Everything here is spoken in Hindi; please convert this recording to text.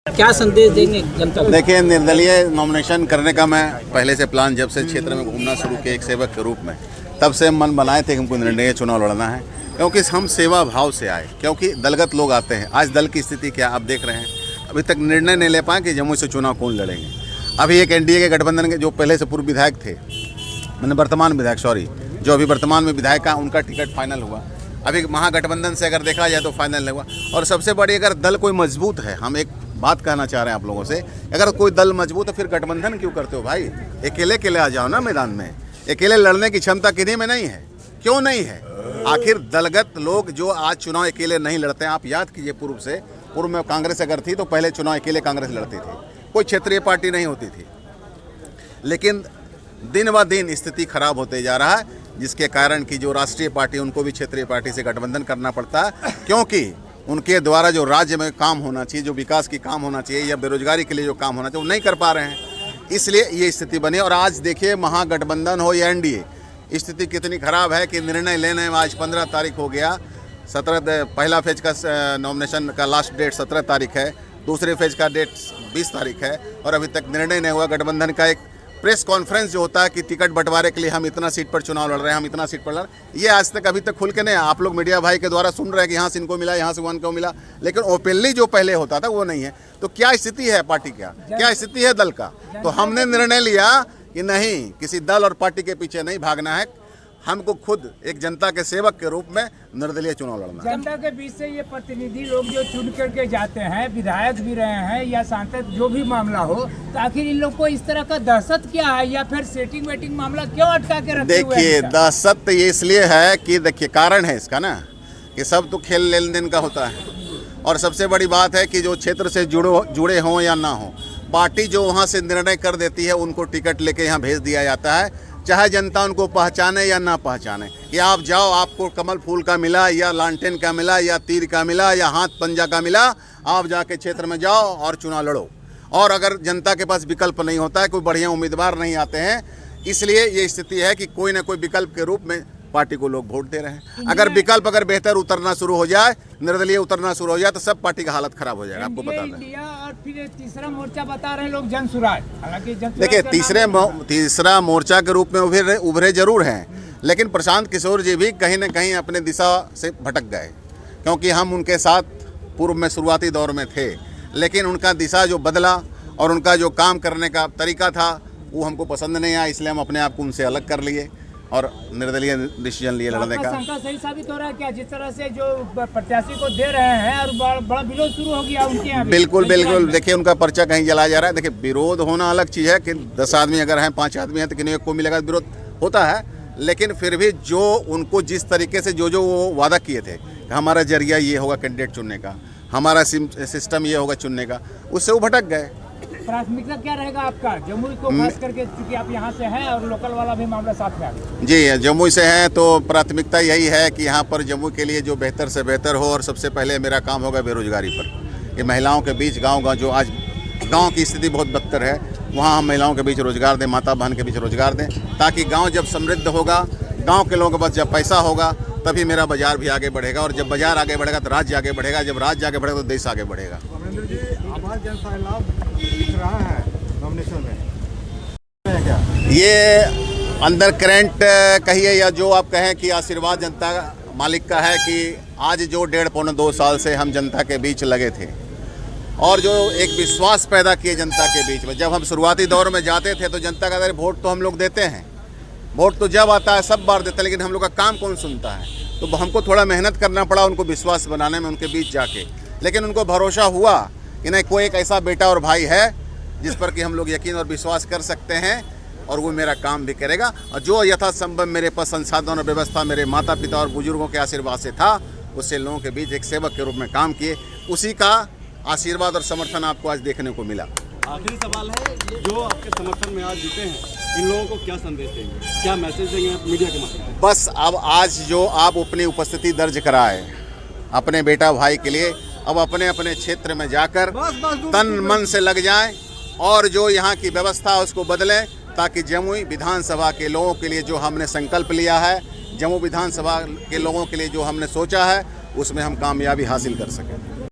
क्या संदेश देंगे जनता को? देखिए, निर्दलीय नॉमिनेशन करने का मैं पहले से प्लान जब से क्षेत्र में घूमना शुरू किया एक सेवक के रूप में, तब से मन बनाए थे कि हमको निर्दलीय चुनाव लड़ना है, क्योंकि हम सेवा भाव से आए। क्योंकि दलगत लोग आते हैं। आज दल की स्थिति क्या आप देख रहे हैं, अभी तक निर्णय नहीं ले पाए कि जमुई से चुनाव कौन लड़ेंगे। अभी एक एनडीए के गठबंधन के जो पहले से पूर्व विधायक थे, मैंने वर्तमान विधायक जो अभी वर्तमान में विधायक का, उनका टिकट फाइनल हुआ। अभी महागठबंधन से अगर देखा जाए तो फाइनल हुआ। और सबसे बड़ी, अगर दल कोई मजबूत है, हम एक बात कहना चाह रहे हैं आप लोगों से, अगर कोई दल मजबूत है फिर गठबंधन क्यों करते हो भाई? अकेले आ जाओ ना मैदान में। अकेले लड़ने की क्षमता किन्हीं में नहीं है, क्यों नहीं है? आखिर दलगत लोग जो आज चुनाव अकेले नहीं लड़ते हैं, आप याद कीजिए पूर्व में कांग्रेस अगर थी तो पहले चुनाव अकेले कांग्रेस लड़ती थी, कोई क्षेत्रीय पार्टी नहीं होती थी। लेकिन दिन ब दिन स्थिति खराब होते जा रहा है, जिसके कारण कि जो राष्ट्रीय पार्टी, उनको भी क्षेत्रीय पार्टी से गठबंधन करना पड़ता है, क्योंकि उनके द्वारा जो राज्य में काम होना चाहिए, जो विकास की काम होना चाहिए या बेरोजगारी के लिए जो काम होना चाहिए, वो नहीं कर पा रहे हैं। इसलिए ये स्थिति बनी। और आज देखिए, महागठबंधन हो या एनडीए, स्थिति कितनी खराब है कि निर्णय लेने में आज 15 तारीख हो गया। पहला फेज का नॉमिनेशन का लास्ट डेट 17 तारीख है, दूसरे फेज का डेट 20 तारीख है, और अभी तक निर्णय नहीं हुआ। गठबंधन का एक प्रेस कॉन्फ्रेंस जो होता है कि टिकट बंटवारे के लिए हम इतना सीट पर चुनाव लड़ रहे हैं, हम इतना सीट पर लड़ रहे हैं, ये आज तक अभी तक खुल के नहीं। आप लोग मीडिया भाई के द्वारा सुन रहे हैं कि यहाँ से इनको मिला, यहाँ से वन को मिला, लेकिन ओपनली जो पहले होता था वो नहीं है। तो क्या स्थिति है पार्टी का, क्या स्थिति है दल का? तो हमने निर्णय लिया कि नहीं, किसी दल और पार्टी के पीछे नहीं भागना है, हमको खुद एक जनता के सेवक के रूप में निर्दलीय चुनाव लड़ना है। जनता के बीच से ये प्रतिनिधि लोग जो चुन करके जाते हैं, विधायक भी रहे हैं या सांसद, जो भी मामला हो, तो आखिर इन लोग को इस तरह का दहशत क्या है, या फिर सेटिंग वेटिंग मामला क्यों अटका के रखे हुए हैं? देखिए, दहशत ये इसलिए है कि देखिए, कारण है इसका ना कि सब तो खेल लेन देन का होता है। और सबसे बड़ी बात है कि जो क्षेत्र से जुड़े हों या ना हो, पार्टी जो वहाँ से निर्णय कर देती है, उनको टिकट लेके यहाँ भेज दिया जाता है, चाहे जनता उनको पहचाने या ना पहचाने। कि आप जाओ, आपको कमल फूल का मिला या लालटेन का मिला या तीर का मिला या हाथ पंजा का मिला, आप जाके क्षेत्र में जाओ और चुनाव लड़ो। और अगर जनता के पास विकल्प नहीं होता है, कोई बढ़िया उम्मीदवार नहीं आते हैं, इसलिए ये स्थिति है कि कोई ना कोई विकल्प के रूप में पार्टी को लोग वोट दे रहे हैं। अगर विकल्प बेहतर उतरना शुरू हो जाए, निर्दलीय उतरना शुरू हो जाए, तो सब पार्टी का हालत खराब हो जाएगा, आपको बता दें। और फिर तीसरा मोर्चा बता रहे हैं लोग, जन सुराज। हालांकि देखिए, तीसरा मोर्चा के रूप में उभरे जरूर हैं, लेकिन प्रशांत किशोर जी भी कहीं न कहीं अपने दिशा से भटक गए, क्योंकि हम उनके साथ पूर्व में शुरुआती दौर में थे, लेकिन उनका दिशा जो बदला और उनका जो काम करने का तरीका था वो हमको पसंद नहीं आया, इसलिए हम अपने आप को उनसे अलग कर लिए और निर्दलीय डिसीजन लिए लड़ने का। शंका सही साबित हो रहा है क्या, जिस तरह से जो प्रत्याशी को दे रहे हैं और बड़ा विरोध शुरू हो गया उनके यहाँ? बिल्कुल। देखिए, उनका पर्चा कहीं जलाया जा रहा है। देखिए, विरोध होना अलग चीज़ है कि 10 आदमी अगर हैं, 5 आदमी हैं, तो किसी एक को मिलेगा विरोध होता है, लेकिन फिर भी जो उनको जिस तरीके से जो वो वादा किए थे कि हमारा जरिया ये होगा कैंडिडेट चुनने का, हमारा सिस्टम ये होगा चुनने का, उससे वो भटक गए। प्राथमिकता क्या रहेगा आपका जमुई को खास करके, क्योंकि आप यहाँ से हैं और लोकल वाला भी मामला साथ में आ गया? जी, जमुई से हैं तो प्राथमिकता यही है कि यहाँ पर जमुई के लिए जो बेहतर से बेहतर हो, और सबसे पहले मेरा काम होगा बेरोजगारी पर। ये महिलाओं के बीच गाँव जो आज गाँव की स्थिति बहुत बदतर है, वहाँ हम महिलाओं के बीच रोजगार दें, माता बहन के बीच रोजगार दें, ताकि गाँव जब समृद्ध होगा, गाँव के लोगों के पास जब पैसा होगा, तभी मेरा बाजार भी आगे बढ़ेगा, और जब बाजार आगे बढ़ेगा तो राज्य आगे बढ़ेगा, जब राज्य आगे बढ़ेगा तो देश आगे बढ़ेगा। रहा है नॉमिनेशन में क्या ये अंडर करंट कहिए या जो आप कहें कि आशीर्वाद जनता मालिक का है कि आज जो 1.5-2 साल से हम जनता के बीच लगे थे और जो एक विश्वास पैदा किए जनता के बीच में। जब हम शुरुआती दौर में जाते थे तो जनता का वोट तो हम लोग देते हैं, वोट तो जब आता है सब बार देते हैं, लेकिन हम लोग का काम कौन सुनता है? तो हमको थोड़ा मेहनत करना पड़ा उनको विश्वास बनाने में, उनके बीच जाके। लेकिन उनको भरोसा हुआ कि नहीं, कोई एक ऐसा बेटा और भाई है जिस पर कि हम लोग यकीन और विश्वास कर सकते हैं, और वो मेरा काम भी करेगा। और जो यथासंभव मेरे पास संसाधन और व्यवस्था मेरे माता पिता और बुजुर्गों के आशीर्वाद से था, उससे लोगों के बीच एक सेवक के रूप में काम किए, उसी का आशीर्वाद और समर्थन आपको आज देखने को मिला। आखिरी सवाल है, जो आपके समर्थन में आज जीते हैं, इन लोगों को क्या संदेश देंगे, क्या मैसेज देंगे मीडिया के माध्यम से? बस अब आज जो आप अपनी उपस्थिति दर्ज कराए अपने बेटा भाई के लिए, अब अपने अपने क्षेत्र में जाकर तन मन से लग जाएं और जो यहाँ की व्यवस्था है उसको बदलें, ताकि जमुई विधानसभा के लोगों के लिए जो हमने संकल्प लिया है, जमुई विधानसभा के लोगों के लिए जो हमने सोचा है, उसमें हम कामयाबी हासिल कर सकें।